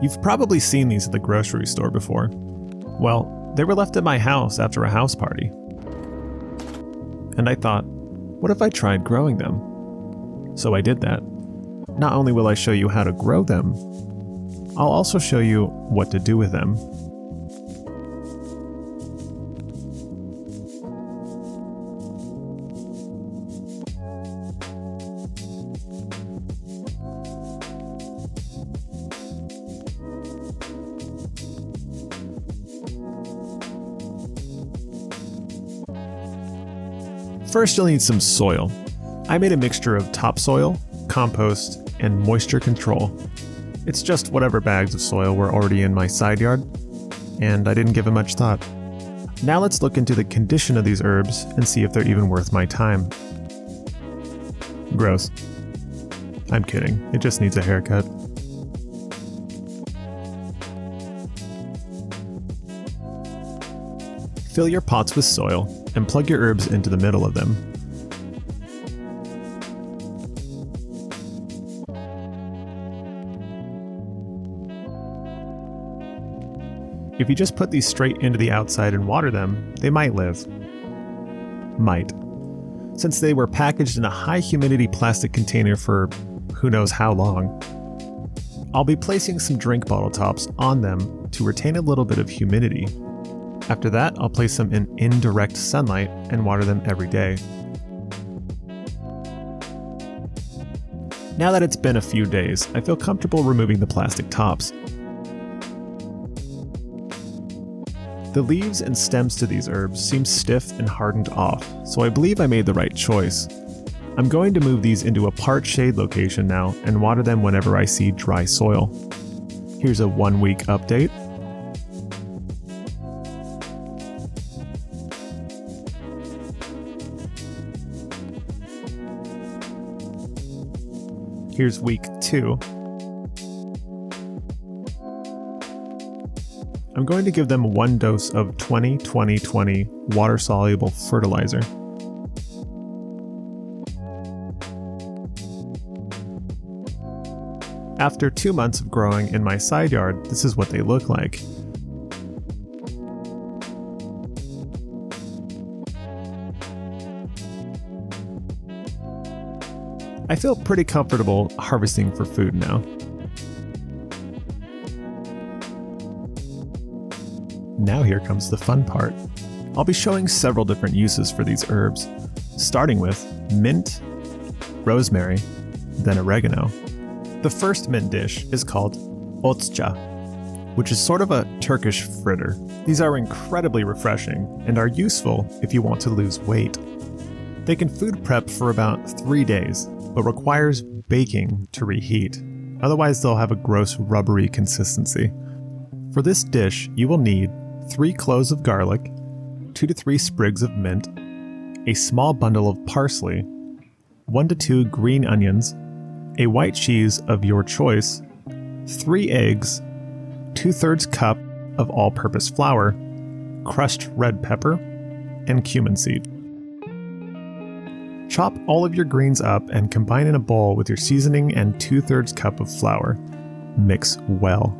You've probably seen these at the grocery store before. Well, they were left at my house after a house party. And I thought, what if I tried growing them? So I did that. Not only will I show you how to grow them, I'll also show you what to do with them. First, you'll need some soil. I made a mixture of topsoil, compost, and moisture control. It's just whatever bags of soil were already in my side yard, and I didn't give it much thought. Now let's look into the condition of these herbs and see if they're even worth my time. Gross. I'm kidding, it just needs a haircut. Fill your pots with soil and plug your herbs into the middle of them. If you just put these straight into the outside and water them, they might live. Might. Since they were packaged in a high humidity plastic container for who knows how long. I'll be placing some drink bottle tops on them to retain a little bit of humidity. After that, I'll place them in indirect sunlight and water them every day. Now that it's been a few days, I feel comfortable removing the plastic tops. The leaves and stems to these herbs seem stiff and hardened off, so I believe I made the right choice. I'm going to move these into a part shade location now and water them whenever I see dry soil. Here's a 1-week update. Here's week 2. I'm going to give them 1 dose of 20-20-20 water-soluble fertilizer. After 2 months of growing in my side yard, this is what they look like. I feel pretty comfortable harvesting for food now. Now here comes the fun part. I'll be showing several different uses for these herbs, starting with mint, rosemary, then oregano. The first mint dish is called Öcce, which is sort of a Turkish fritter. These are incredibly refreshing and are useful if you want to lose weight. They can food prep for about 3 days, but requires baking to reheat. Otherwise, they'll have a gross rubbery consistency. For this dish, you will need 3 cloves of garlic, 2 to 3 sprigs of mint, a small bundle of parsley, 1 to 2 green onions, a white cheese of your choice, 3 eggs, 2/3 cup of all-purpose flour, crushed red pepper, and cumin seed. Chop all of your greens up and combine in a bowl with your seasoning and 2/3 cup of flour. Mix well.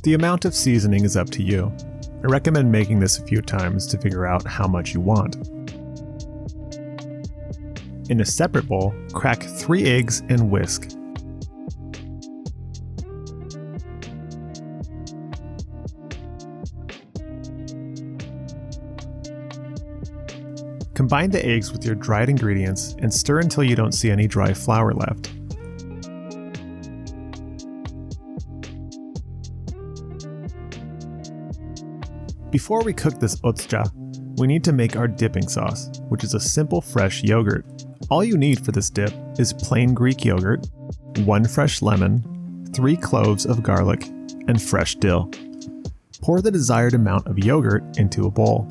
The amount of seasoning is up to you. I recommend making this a few times to figure out how much you want. In a separate bowl, crack 3 eggs and whisk. Combine the eggs with your dried ingredients and stir until you don't see any dry flour left. Before we cook this öcce, we need to make our dipping sauce, which is a simple fresh yogurt. All you need for this dip is plain Greek yogurt, 1 fresh lemon, 3 cloves of garlic, and fresh dill. Pour the desired amount of yogurt into a bowl.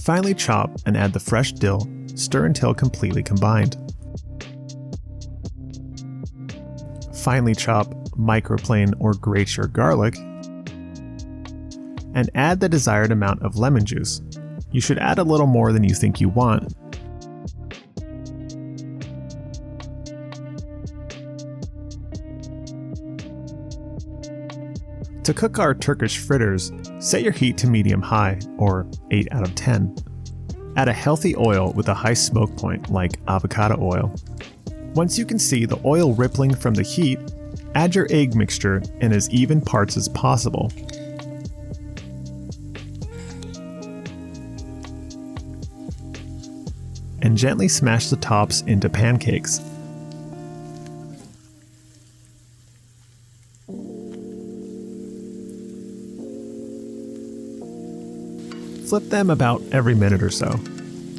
Finely chop and add the fresh dill. Stir until completely combined. Finely chop, microplane, or grate your garlic, and add the desired amount of lemon juice. You should add a little more than you think you want. To cook our Turkish fritters, set your heat to medium-high, or 8 out of 10. Add a healthy oil with a high smoke point, like avocado oil. Once you can see the oil rippling from the heat, add your egg mixture in as even parts as possible. And gently smash the tops into pancakes. Flip them about every minute or so.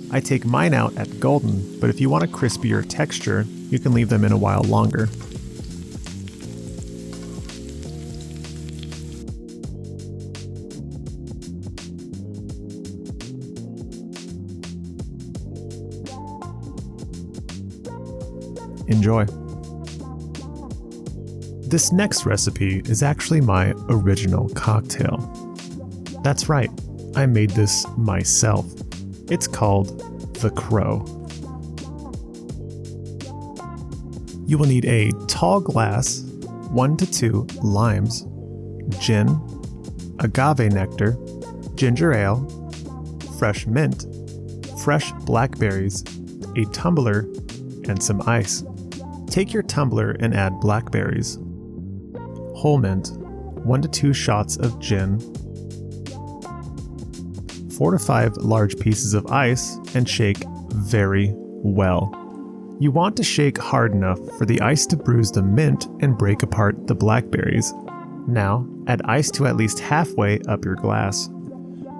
I take mine out at golden, but if you want a crispier texture, you can leave them in a while longer. Enjoy. This next recipe is actually my original cocktail. That's right, I made this myself. It's called the Crow. You will need a tall glass, 1 to 2 limes, gin, agave nectar, ginger ale, fresh mint, fresh blackberries, a tumbler, and some ice. Take your tumbler and add blackberries, whole mint, 1 to 2 shots of gin, 4 to 5 large pieces of ice, and shake very well. You want to shake hard enough for the ice to bruise the mint and break apart the blackberries. Now, add ice to at least halfway up your glass.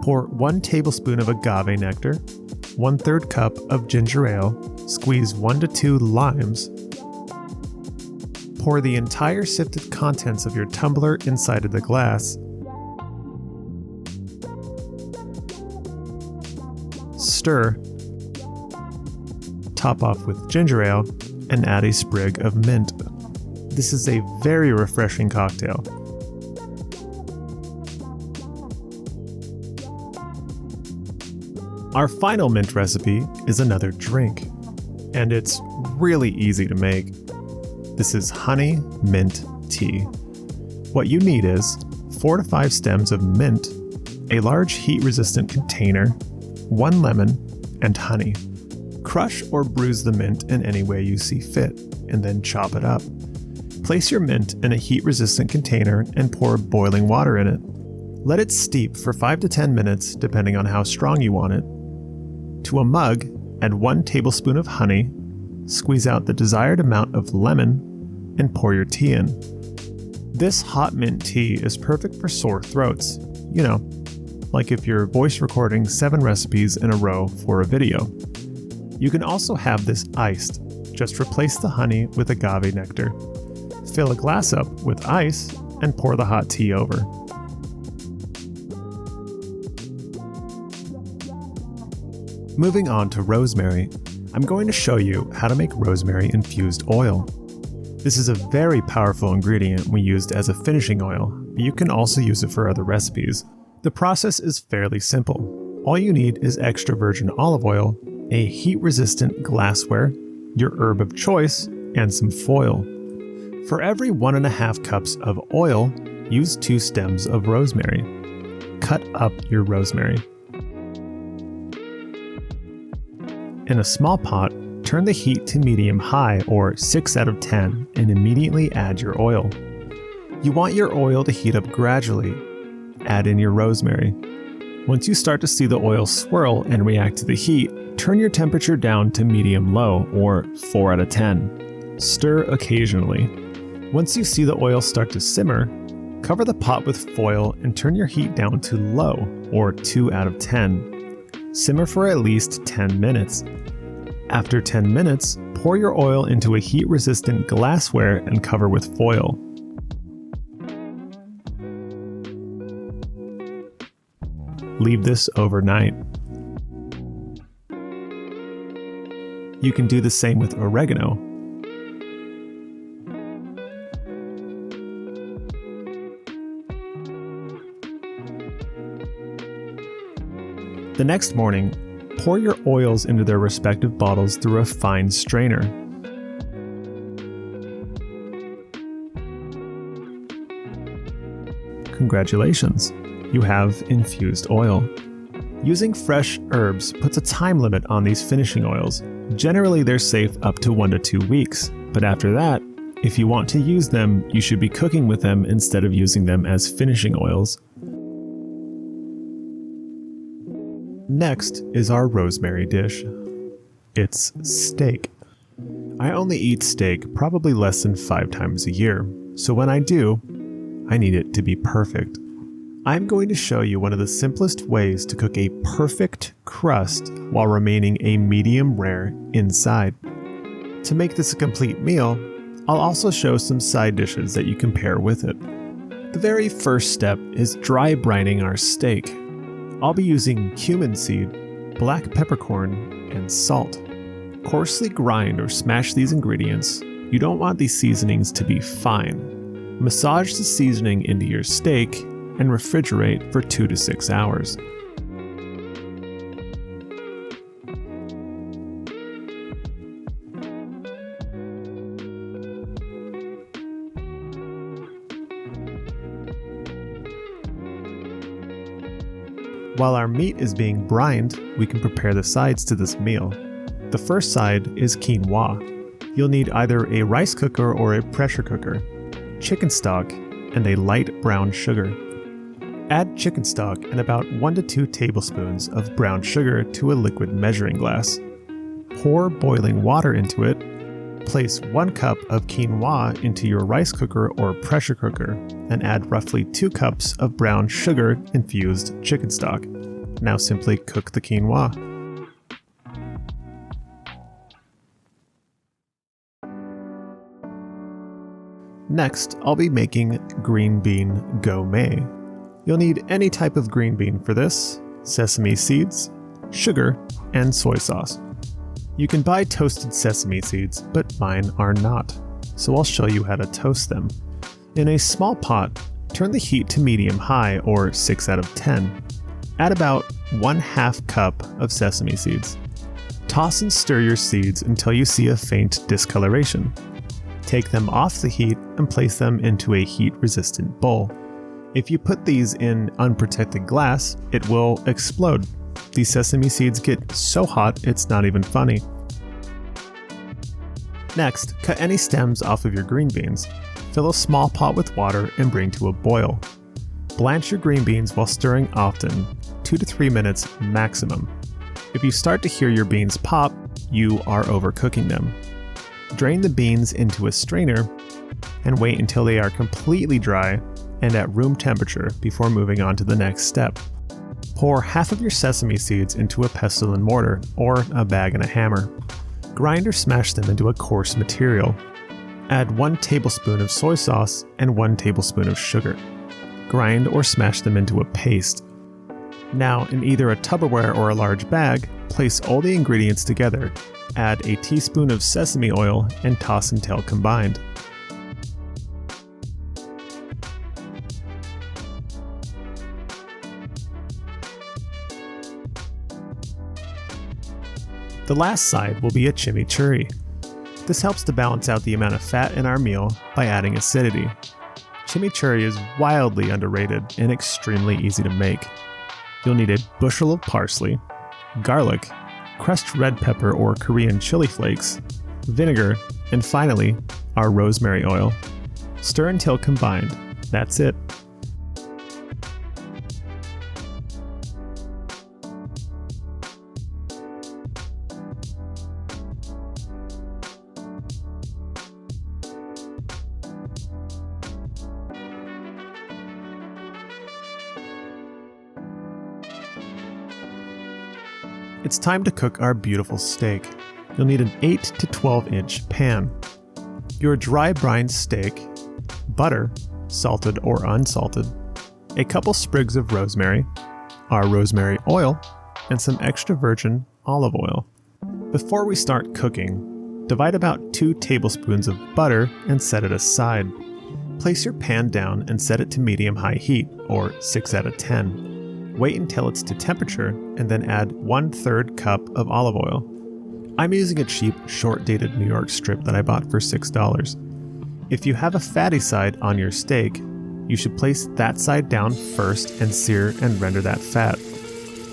Pour 1 tablespoon of agave nectar, 1/3 cup of ginger ale, squeeze 1 to 2 limes. Pour the entire sifted contents of your tumbler inside of the glass. Stir. Top off with ginger ale and add a sprig of mint. This is a very refreshing cocktail. Our final mint recipe is another drink, and it's really easy to make. This is honey mint tea. What you need is 4 to 5 stems of mint, a large heat-resistant container, 1 lemon, and honey. Crush or bruise the mint in any way you see fit, and then chop it up. Place your mint in a heat-resistant container and pour boiling water in it. Let it steep for 5 to 10 minutes, depending on how strong you want it. To a mug, add 1 tablespoon of honey, squeeze out the desired amount of lemon, and pour your tea in. This hot mint tea is perfect for sore throats. You know, like if you're voice recording 7 recipes in a row for a video. You can also have this iced. Just replace the honey with agave nectar. Fill a glass up with ice and pour the hot tea over. Moving on to rosemary, I'm going to show you how to make rosemary infused oil. This is a very powerful ingredient we used as a finishing oil, but you can also use it for other recipes. The process is fairly simple. All you need is extra virgin olive oil, a heat-resistant glassware, your herb of choice, and some foil. For every 1.5 cups of oil, use 2 stems of rosemary. Cut up your rosemary. In a small pot, turn the heat to medium-high or 6 out of 10 and immediately add your oil. You want your oil to heat up gradually. Add in your rosemary. Once you start to see the oil swirl and react to the heat, turn your temperature down to medium-low or 4 out of 10. Stir occasionally. Once you see the oil start to simmer, cover the pot with foil and turn your heat down to low or 2 out of 10. Simmer for at least 10 minutes. After 10 minutes, pour Pour your oil into a heat-resistant glassware and cover with foil. Leave this overnight. You can do the same with oregano. The next morning, pour your oils into their respective bottles through a fine strainer. Congratulations, you have infused oil. Using fresh herbs puts a time limit on these finishing oils. Generally, they're safe up to 1 to 2 weeks, but after that, if you want to use them, you should be cooking with them instead of using them as finishing oils. Next is our rosemary dish. It's steak. I only eat steak probably less than 5 times a year, so when I do, I need it to be perfect. I'm going to show you one of the simplest ways to cook a perfect crust while remaining a medium rare inside. To make this a complete meal, I'll also show some side dishes that you can pair with it. The very first step is dry brining our steak. I'll be using cumin seed, black peppercorn, and salt. Coarsely grind or smash these ingredients. You don't want these seasonings to be fine. Massage the seasoning into your steak and refrigerate for 2 to 6 hours. While our meat is being brined, we can prepare the sides to this meal. The first side is quinoa. You'll need either a rice cooker or a pressure cooker, chicken stock, and a light brown sugar. Add chicken stock and about 1 to 2 tablespoons of brown sugar to a liquid measuring glass. Pour boiling water into it. Place 1 cup of quinoa into your rice cooker or pressure cooker and add roughly 2 cups of brown sugar infused chicken stock. Now simply cook the quinoa. Next, I'll be making green bean gourmet. You'll need any type of green bean for this: sesame seeds, sugar, and soy sauce. You can buy toasted sesame seeds, but mine are not, so I'll show you how to toast them. In a small pot, turn the heat to medium-high or 6 out of 10. Add about 1/2 cup of sesame seeds. Toss and stir your seeds until you see a faint discoloration. Take them off the heat and place them into a heat-resistant bowl. If you put these in unprotected glass, it will explode. These sesame seeds get so hot it's not even funny. Next, cut any stems off of your green beans. Fill a small pot with water and bring to a boil. Blanch your green beans while stirring often, 2 to 3 minutes maximum. If you start to hear your beans pop, you are overcooking them. Drain the beans into a strainer and wait until they are completely dry and at room temperature before moving on to the next step. Pour half of your sesame seeds into a pestle and mortar or a bag and a hammer. Grind or smash them into a coarse material. Add 1 tablespoon of soy sauce and 1 tablespoon of sugar. Grind or smash them into a paste. Now, in either a Tupperware or a large bag, place all the ingredients together. Add a teaspoon of sesame oil and toss until combined. The last side will be a chimichurri. This helps to balance out the amount of fat in our meal by adding acidity. Chimichurri is wildly underrated and extremely easy to make. You'll need a bushel of parsley, garlic, crushed red pepper or Korean chili flakes, vinegar, and finally, our rosemary oil. Stir until combined. That's it. It's time to cook our beautiful steak. you'll need an 8 to 12 inch pan, your dry brine steak, butter, salted or unsalted, a couple sprigs of rosemary, our rosemary oil, and some extra virgin olive oil. Before we start cooking, divide about 2 tablespoons of butter and set it aside. Place your pan down and set it to medium-high heat, or 6 out of 10. Wait until it's to temperature and then add 1/3 cup of olive oil. I'm using a cheap, short-dated New York strip that I bought for $6. If you have a fatty side on your steak, you should place that side down first and sear and render that fat.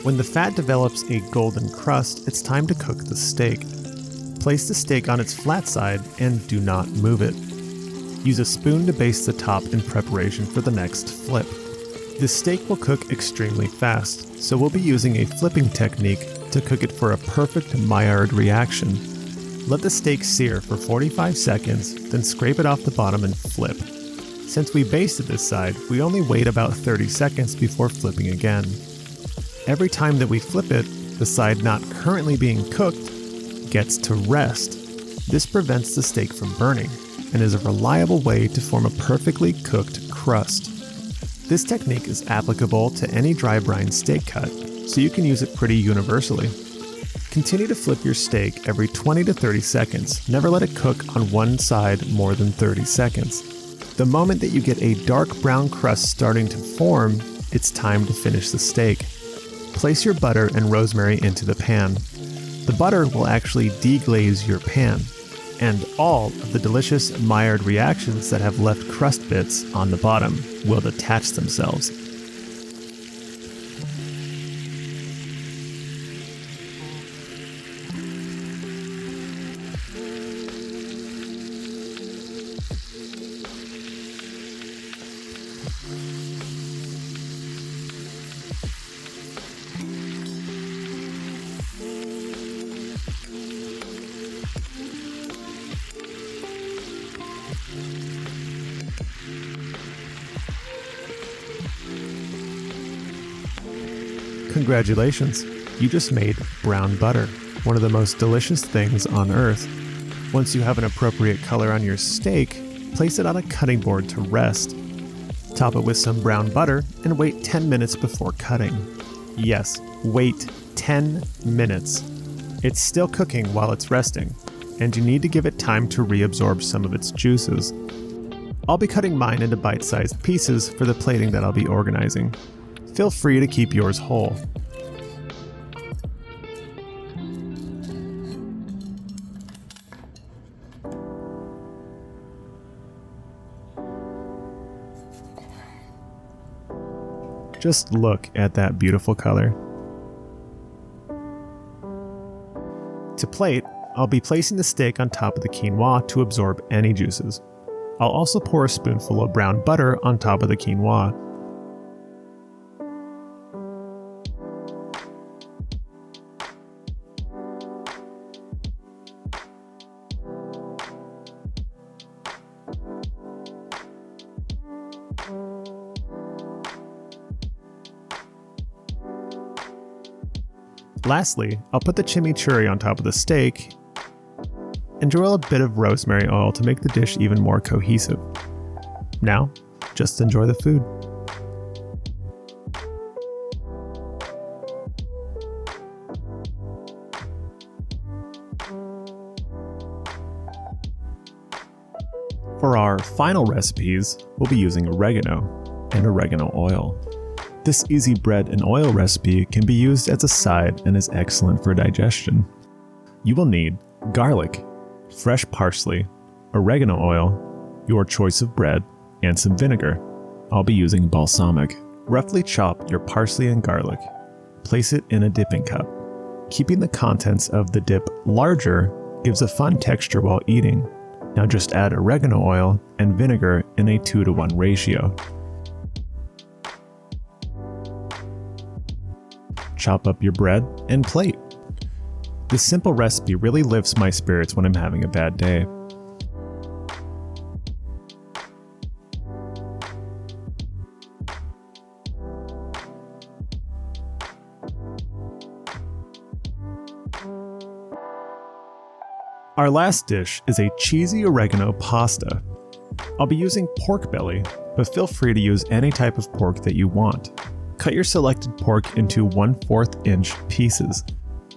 When the fat develops a golden crust, it's time to cook the steak. Place the steak on its flat side and do not move it. Use a spoon to baste the top in preparation for the next flip. The steak will cook extremely fast, so we'll be using a flipping technique to cook it for a perfect Maillard reaction. Let the steak sear for 45 seconds, then scrape it off the bottom and flip. Since we basted this side, we only wait about 30 seconds before flipping again. Every time that we flip it, the side not currently being cooked gets to rest. This prevents the steak from burning and is a reliable way to form a perfectly cooked crust. This technique is applicable to any dry brine steak cut, so you can use it pretty universally. Continue to flip your steak every 20 to 30 seconds. Never let it cook on one side more than 30 seconds. The moment that you get a dark brown crust starting to form, it's time to finish the steak. Place your butter and rosemary into the pan. The butter will actually deglaze your pan, and all of the delicious Maillard reactions that have left crust bits on the bottom will detach themselves. Congratulations, you just made brown butter, one of the most delicious things on earth. Once you have an appropriate color on your steak, place it on a cutting board to rest. Top it with some brown butter and wait 10 minutes before cutting. Yes, wait 10 minutes. It's still cooking while it's resting, and you need to give it time to reabsorb some of its juices. I'll be cutting mine into bite-sized pieces for the plating that I'll be organizing. Feel free to keep yours whole. Just look at that beautiful color. To plate, I'll be placing the steak on top of the quinoa to absorb any juices. I'll also pour a spoonful of brown butter on top of the quinoa. Lastly, I'll put the chimichurri on top of the steak and drizzle a bit of rosemary oil to make the dish even more cohesive. Now, just enjoy the food. For our final recipes, we'll be using oregano and oregano oil. This easy bread and oil recipe can be used as a side and is excellent for digestion. You will need garlic, fresh parsley, oregano oil, your choice of bread, and some vinegar. I'll be using balsamic. Roughly chop your parsley and garlic. Place it in a dipping cup. Keeping the contents of the dip larger gives a fun texture while eating. Now just add oregano oil and vinegar in a 2-to-1 ratio. Chop up your bread and plate. This simple recipe really lifts my spirits when I'm having a bad day. Our last dish is a cheesy oregano pasta. I'll be using pork belly, but feel free to use any type of pork that you want. Cut your selected pork into 1/4 inch pieces.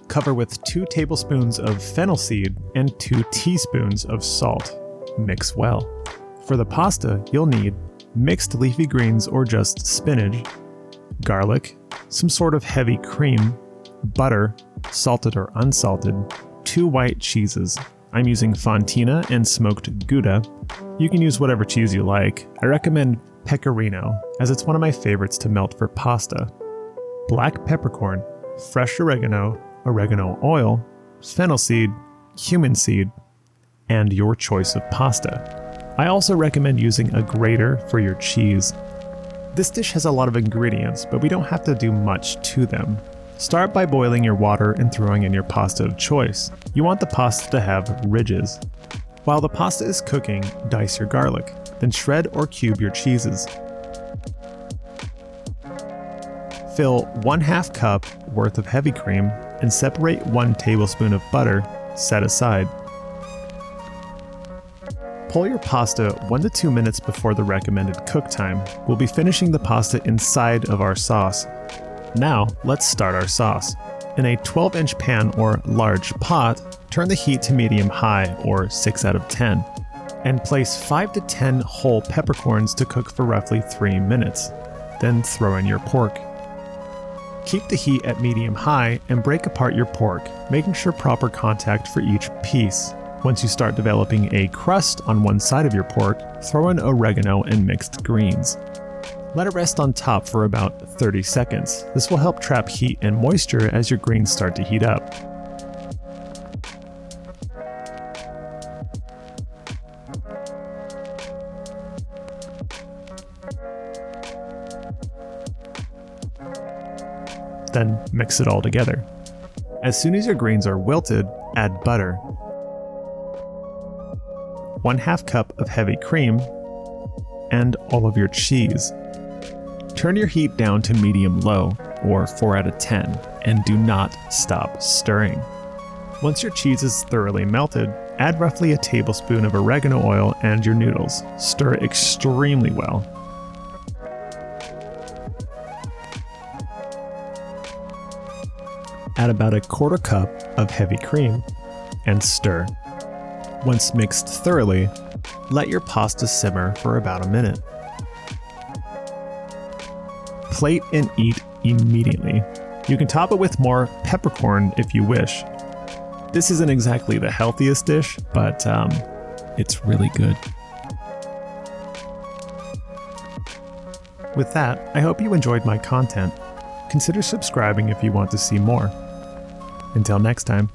Cover with 2 tablespoons of fennel seed and 2 teaspoons of salt. Mix well. For the pasta, you'll need mixed leafy greens or just spinach, garlic, some sort of heavy cream, butter, salted or unsalted, 2 white cheeses. I'm using Fontina and smoked Gouda. You can use whatever cheese you like. I recommend Pecorino, as it's one of my favorites to melt for pasta. Black peppercorn, fresh oregano, oregano oil, fennel seed, cumin seed, and your choice of pasta. I also recommend using a grater for your cheese. This dish has a lot of ingredients, but we don't have to do much to them. Start by boiling your water and throwing in your pasta of choice. You want the pasta to have ridges. While the pasta is cooking, dice your garlic, then shred or cube your cheeses. Fill 1/2 cup worth of heavy cream and separate 1 tablespoon of butter, set aside. Pull your pasta 1 to 2 minutes before the recommended cook time. We'll be finishing the pasta inside of our sauce. Now, let's start our sauce. In a 12-inch pan or large pot, turn the heat to medium-high or 6 out of 10, and place 5 to 10 whole peppercorns to cook for roughly 3 minutes. Then throw in your pork. Keep the heat at medium-high and break apart your pork, making sure proper contact for each piece. Once you start developing a crust on one side of your pork, throw in oregano and mixed greens. Let it rest on top for about 30 seconds. This will help trap heat and moisture as your greens start to heat up. Then mix it all together. As soon as your greens are wilted, add butter, 1/2 cup of heavy cream, and all of your cheese. Turn your heat down to medium-low, or 4 out of 10, and do not stop stirring. Once your cheese is thoroughly melted, add roughly a tablespoon of oregano oil and your noodles. Stir extremely well. Add about 1/4 cup of heavy cream and stir. Once mixed thoroughly, let your pasta simmer for about a minute. Plate and eat immediately. You can top it with more peppercorn if you wish. This isn't exactly the healthiest dish, but it's really good. With that, I hope you enjoyed my content. Consider subscribing if you want to see more. Until next time.